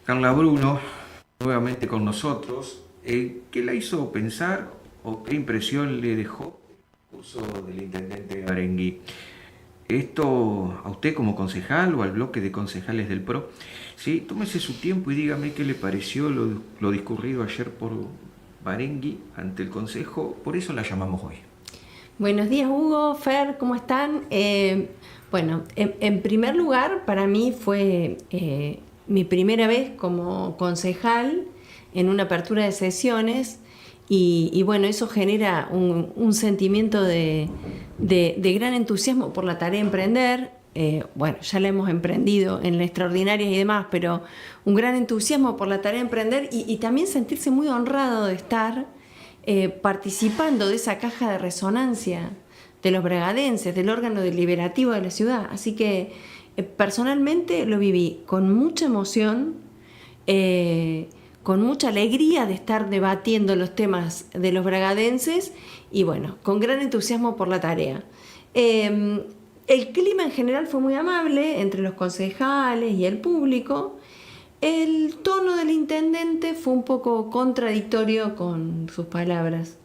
Carla Bruno, nuevamente con nosotros. ¿Qué la hizo pensar o qué impresión le dejó el curso del intendente Arengui? Esto a usted como concejal o al bloque de concejales del PRO. Sí, tómese su tiempo y dígame qué le pareció lo discurrido ayer por Barengui ante el Consejo. Por eso la llamamos hoy. Buenos días, Hugo, Fer, ¿cómo están? En primer lugar, para mí fue mi primera vez como concejal en una apertura de sesiones y bueno, eso genera un sentimiento de gran entusiasmo por la tarea de emprender. Bueno, ya la hemos emprendido en las extraordinarias y demás, pero un gran entusiasmo por la tarea de emprender y también sentirse muy honrado de estar participando de esa caja de resonancia de los bragadenses, del órgano deliberativo de la ciudad. Así que personalmente lo viví con mucha emoción, con mucha alegría de estar debatiendo los temas de los bragadenses y bueno, con gran entusiasmo por la tarea. El clima en general fue muy amable entre los concejales y el público. El tono del intendente fue un poco contradictorio con sus palabras.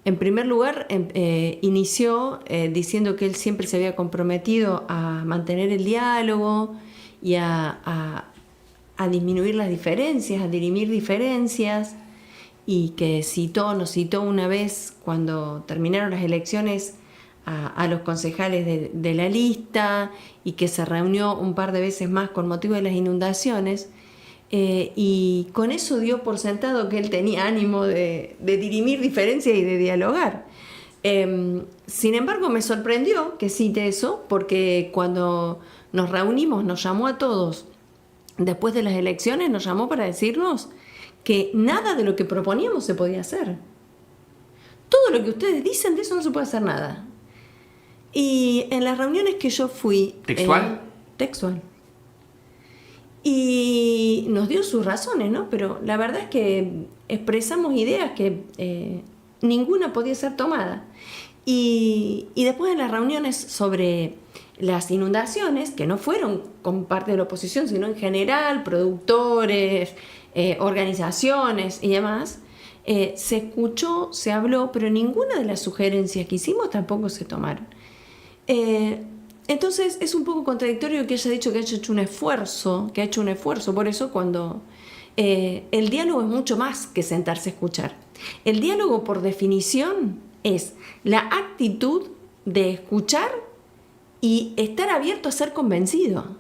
En primer lugar, inició diciendo que él siempre se había comprometido a mantener el diálogo y a disminuir las diferencias, a dirimir diferencias, y que nos citó una vez cuando terminaron las elecciones a los concejales de la lista y que se reunió un par de veces más con motivo de las inundaciones y con eso dio por sentado que él tenía ánimo de dirimir diferencias y de dialogar. Sin embargo, me sorprendió que cite eso porque cuando nos reunimos nos llamó a todos después de las elecciones, nos llamó para decirnos que nada de lo que proponíamos se podía hacer. Todo lo que ustedes dicen, de eso no se puede hacer nada. Y en las reuniones que yo fui... ¿Textual? Textual. Y nos dio sus razones, ¿no? Pero la verdad es que expresamos ideas que ninguna podía ser tomada. Y después en las reuniones sobre las inundaciones, que no fueron con parte de la oposición, sino en general, productores, organizaciones y demás, se escuchó, se habló, pero ninguna de las sugerencias que hicimos tampoco se tomaron. Entonces es un poco contradictorio que haya dicho que ha hecho un esfuerzo, por eso cuando el diálogo es mucho más que sentarse a escuchar. El diálogo, por definición, es la actitud de escuchar y estar abierto a ser convencido.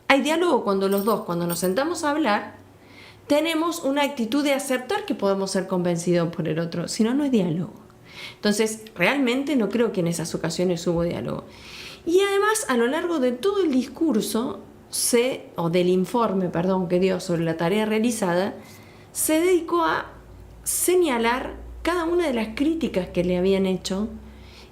Hay diálogo cuando los dos, cuando nos sentamos a hablar, tenemos una actitud de aceptar que podemos ser convencidos por el otro, si no, no es diálogo. Entonces, realmente no creo que en esas ocasiones hubo diálogo. Y además, a lo largo de todo el discurso, del informe, que dio sobre la tarea realizada, se dedicó a señalar cada una de las críticas que le habían hecho.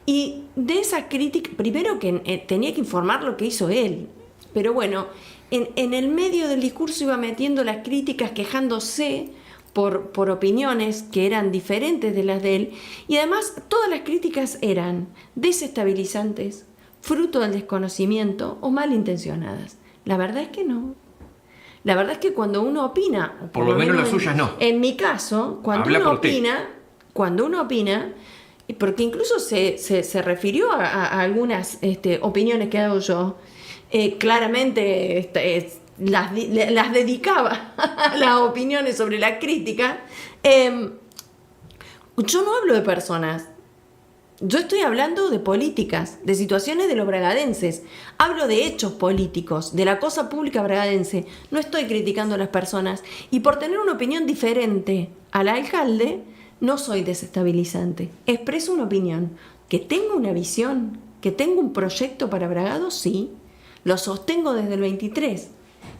Y de esas críticas, primero que tenía que informar lo que hizo él. Pero bueno, en el medio del discurso iba metiendo las críticas quejándose por opiniones que eran diferentes de las de él, y además todas las críticas eran desestabilizantes, fruto del desconocimiento o malintencionadas. La verdad es que no. La verdad es que cuando uno opina, Por lo menos las suyas no. En mi caso, cuando uno opina, porque incluso se refirió a algunas opiniones que he dado yo, claramente las dedicaba a las opiniones sobre la crítica. Yo no hablo de personas, yo estoy hablando de políticas, de situaciones de los bragadenses, hablo de hechos políticos, de la cosa pública bragadense, no estoy criticando a las personas, y por tener una opinión diferente al alcalde no soy desestabilizante, expreso una opinión, que tengo una visión, que tengo un proyecto para Bragado, sí, lo sostengo desde el 23,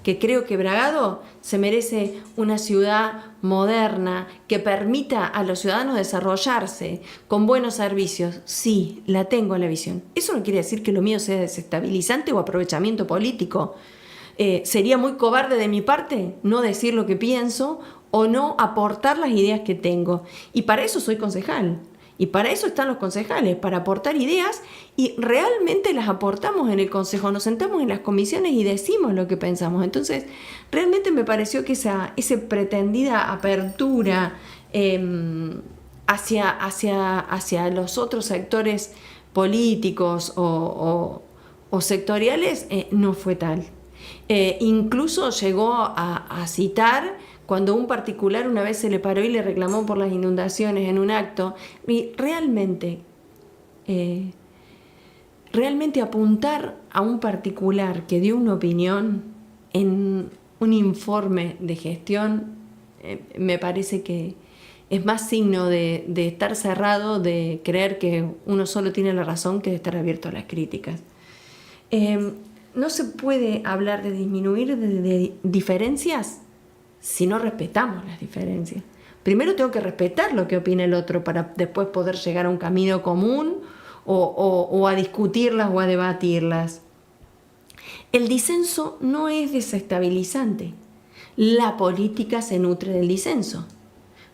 que creo que Bragado se merece una ciudad moderna que permita a los ciudadanos desarrollarse con buenos servicios. Sí, la tengo la visión. Eso no quiere decir que lo mío sea desestabilizante o aprovechamiento político. Sería muy cobarde de mi parte no decir lo que pienso o no aportar las ideas que tengo. Y para eso soy concejal. Y para eso están los concejales, para aportar ideas, y realmente las aportamos en el consejo, nos sentamos en las comisiones y decimos lo que pensamos. Entonces, realmente me pareció que esa pretendida apertura hacia los otros sectores políticos o sectoriales no fue tal. Incluso llegó a citar cuando un particular una vez se le paró y le reclamó por las inundaciones en un acto, y realmente apuntar a un particular que dio una opinión en un informe de gestión me parece que es más signo de estar cerrado, de creer que uno solo tiene la razón, que de estar abierto a las críticas. No se puede hablar de disminuir de diferencias si no respetamos las diferencias. Primero tengo que respetar lo que opina el otro para después poder llegar a un camino común o a discutirlas o a debatirlas. El disenso no es desestabilizante. La política se nutre del disenso.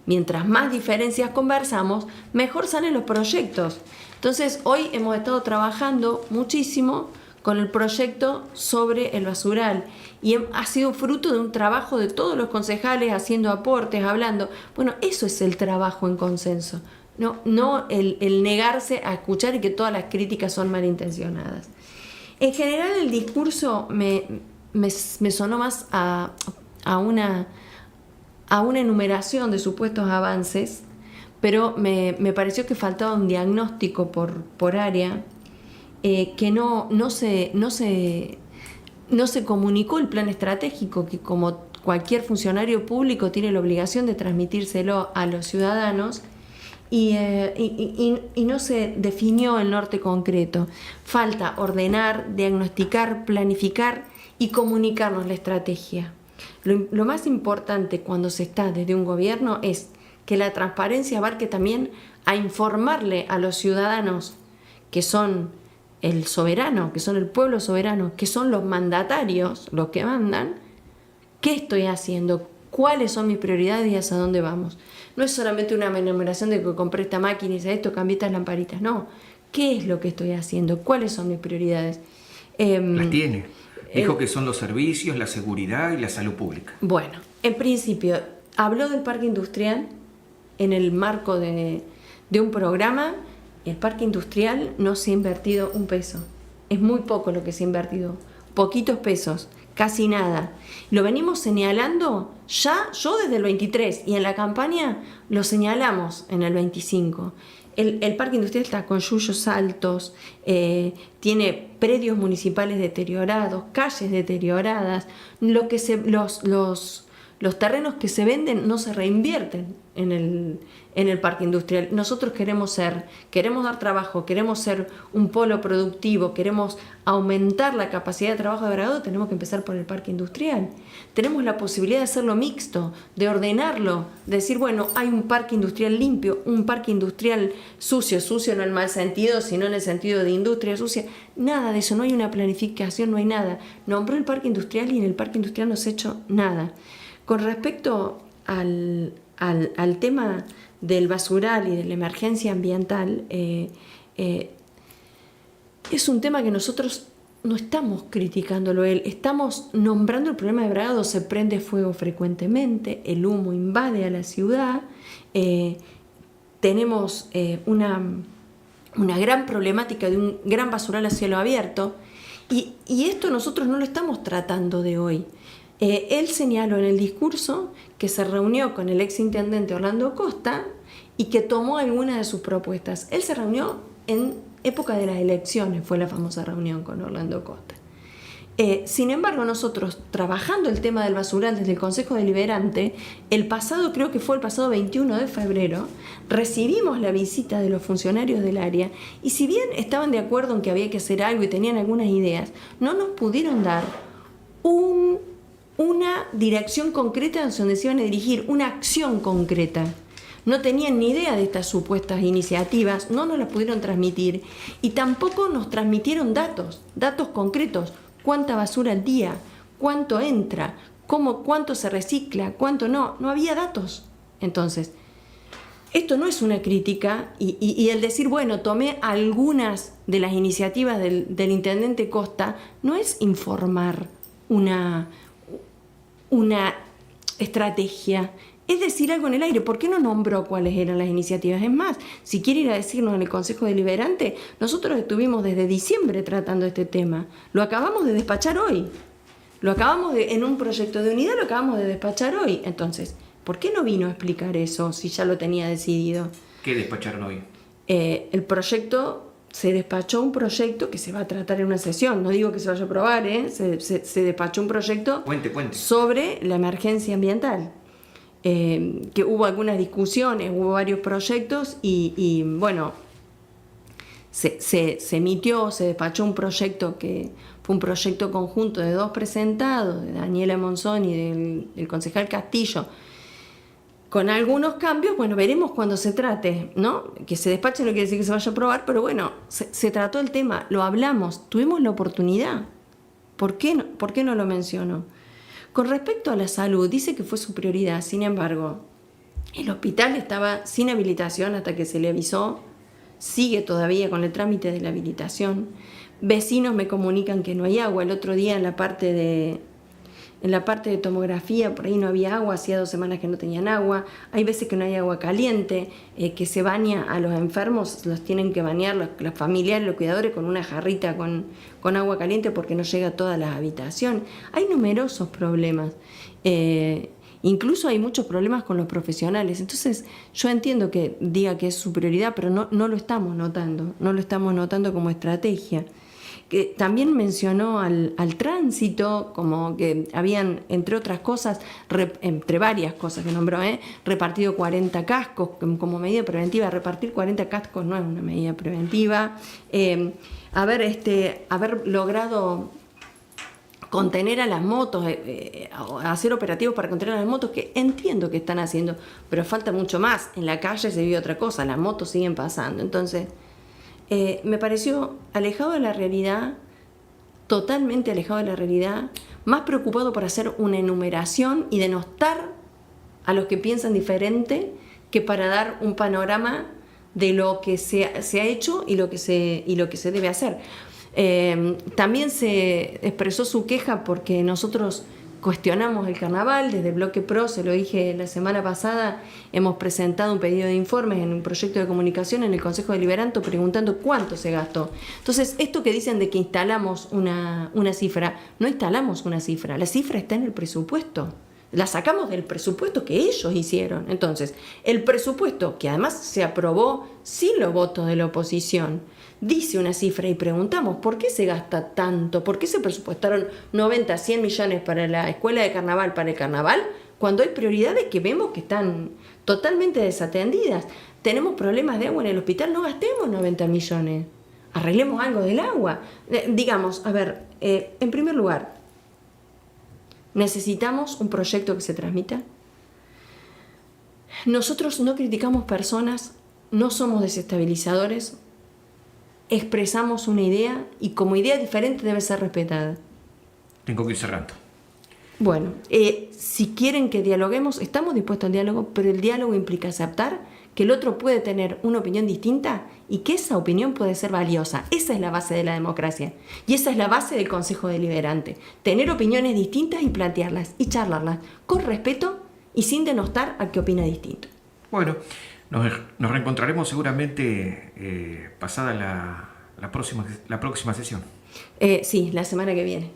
Mientras más diferencias conversamos, mejor salen los proyectos. Entonces, hoy hemos estado trabajando muchísimo con el proyecto sobre el basural y ha sido fruto de un trabajo de todos los concejales haciendo aportes, hablando. Bueno, eso es el trabajo en consenso, no el negarse a escuchar y que todas las críticas son malintencionadas. En general el discurso me sonó más a una enumeración de supuestos avances, pero me pareció que faltaba un diagnóstico por área, que no se comunicó el plan estratégico, que como cualquier funcionario público tiene la obligación de transmitírselo a los ciudadanos, y no se definió el norte concreto. Falta ordenar, diagnosticar, planificar y comunicarnos la estrategia. Lo más importante cuando se está desde un gobierno es que la transparencia abarque también a informarle a los ciudadanos, que son el soberano, que son el pueblo soberano, que son los mandatarios, los que mandan, qué estoy haciendo, cuáles son mis prioridades y hacia dónde vamos. No es solamente una enumeración de que compré esta máquina y hice esto, cambié estas lamparitas, no. ¿Qué es lo que estoy haciendo? ¿Cuáles son mis prioridades? Las tiene. Dijo que son los servicios, la seguridad y la salud pública. Bueno, en principio, habló del parque industrial en el marco de un programa. El parque industrial no se ha invertido un peso. Es muy poco lo que se ha invertido. Poquitos pesos, casi nada. Lo venimos señalando ya, yo desde el 23, y en la campaña lo señalamos en el 25. El parque industrial está con yuyos altos, tiene predios municipales deteriorados, calles deterioradas. Los terrenos que se venden no se reinvierten en el parque industrial. Nosotros queremos dar trabajo, queremos ser un polo productivo, queremos aumentar la capacidad de trabajo de Bragado, tenemos que empezar por el parque industrial. Tenemos la posibilidad de hacerlo mixto, de ordenarlo, de decir, bueno, hay un parque industrial limpio, un parque industrial sucio no en el mal sentido, sino en el sentido de industria sucia. Nada de eso, no hay una planificación, no hay nada. Nombró el parque industrial y en el parque industrial no se ha hecho nada. Con respecto al tema del basural y de la emergencia ambiental, es un tema que nosotros no estamos criticándolo estamos nombrando el problema de Bragado. Se prende fuego frecuentemente, el humo invade a la ciudad, tenemos una gran problemática de un gran basural a cielo abierto, y esto nosotros no lo estamos tratando de hoy. Él señaló en el discurso que se reunió con el exintendente Orlando Costa y que tomó algunas de sus propuestas. Él se reunió en época de las elecciones, fue la famosa reunión con Orlando Costa. Sin embargo, nosotros, trabajando el tema del basural desde el Consejo Deliberante, creo que fue el pasado 21 de febrero, recibimos la visita de los funcionarios del área, y si bien estaban de acuerdo en que había que hacer algo y tenían algunas ideas, no nos pudieron dar una dirección concreta donde se iban a dirigir, una acción concreta. No tenían ni idea de estas supuestas iniciativas, no nos las pudieron transmitir, y tampoco nos transmitieron datos concretos. ¿Cuánta basura al día? ¿Cuánto entra? ¿Cuánto se recicla? ¿Cuánto no? No había datos. Entonces, Esto no es una crítica y el decir, bueno, tomé algunas de las iniciativas del intendente Costa, no es informar una estrategia, es decir algo en el aire. ¿Por qué no nombró cuáles eran las iniciativas? Es más, si quiere ir a decirnos en el Consejo Deliberante, nosotros estuvimos desde diciembre tratando este tema, lo acabamos de despachar hoy, en un proyecto de unidad lo acabamos de despachar hoy. Entonces, ¿por qué no vino a explicar eso si ya lo tenía decidido? ¿Qué despacharon hoy? El proyecto, se despachó un proyecto que se va a tratar en una sesión, no digo que se vaya a aprobar, se despachó un proyecto Cuente. sobre la emergencia ambiental, que hubo algunas discusiones, hubo varios proyectos y bueno, se emitió, se despachó un proyecto que fue un proyecto conjunto de dos presentados, de Daniela Monzón y del concejal Castillo, con algunos cambios. Bueno, veremos cuando se trate, ¿no? Que se despache no quiere decir que se vaya a aprobar, pero bueno, se trató el tema, lo hablamos, tuvimos la oportunidad. ¿Por qué no lo mencionó? Con respecto a la salud, dice que fue su prioridad, sin embargo, el hospital estaba sin habilitación hasta que se le avisó, sigue todavía con el trámite de la habilitación. Vecinos me comunican que no hay agua. El otro día en la parte de tomografía, por ahí no había agua, hacía 2 semanas que no tenían agua. Hay veces que no hay agua caliente, que se baña a los enfermos, los tienen que bañar los familiares, los cuidadores, con una jarrita con agua caliente porque no llega a todas las habitaciones. Hay numerosos problemas. Incluso hay muchos problemas con los profesionales. Entonces yo entiendo que diga que es su prioridad, pero no lo estamos notando como estrategia. Que también mencionó al tránsito, como que habían, entre otras cosas, entre varias cosas que nombró, repartido 40 cascos como medida preventiva. Repartir 40 cascos no es una medida preventiva. Haber logrado contener a las motos, hacer operativos para contener a las motos, que entiendo que están haciendo, pero falta mucho más. En la calle se vive otra cosa, las motos siguen pasando. Entonces, me pareció alejado de la realidad, totalmente alejado de la realidad, más preocupado por hacer una enumeración y denostar a los que piensan diferente que para dar un panorama de lo que se ha hecho y lo que se debe hacer. También se expresó su queja porque nosotros cuestionamos el carnaval. Desde el Bloque Pro, se lo dije la semana pasada, hemos presentado un pedido de informes en un proyecto de comunicación en el Consejo Deliberante preguntando cuánto se gastó. Entonces, esto que dicen de que instalamos una cifra, no instalamos una cifra, la cifra está en el presupuesto. La sacamos del presupuesto que ellos hicieron. Entonces, el presupuesto, que además se aprobó sin los votos de la oposición, dice una cifra y preguntamos ¿por qué se gasta tanto? ¿Por qué se presupuestaron 90, 100 millones para la escuela de carnaval, para el carnaval, cuando hay prioridades que vemos que están totalmente desatendidas? Tenemos problemas de agua en el hospital, no gastemos 90 millones, arreglemos algo del agua. Digamos, a ver, en primer lugar, necesitamos un proyecto que se transmita. Nosotros no criticamos personas, no somos desestabilizadores, expresamos una idea y como idea diferente debe ser respetada. Tengo que ir cerrando. Bueno, si quieren que dialoguemos, estamos dispuestos al diálogo, pero el diálogo implica aceptar que el otro puede tener una opinión distinta y que esa opinión puede ser valiosa. Esa es la base de la democracia y esa es la base del Consejo Deliberante. Tener opiniones distintas y plantearlas y charlarlas con respeto y sin denostar al que opina distinto. Bueno, nos reencontraremos seguramente pasada la próxima sesión. Sí, la semana que viene.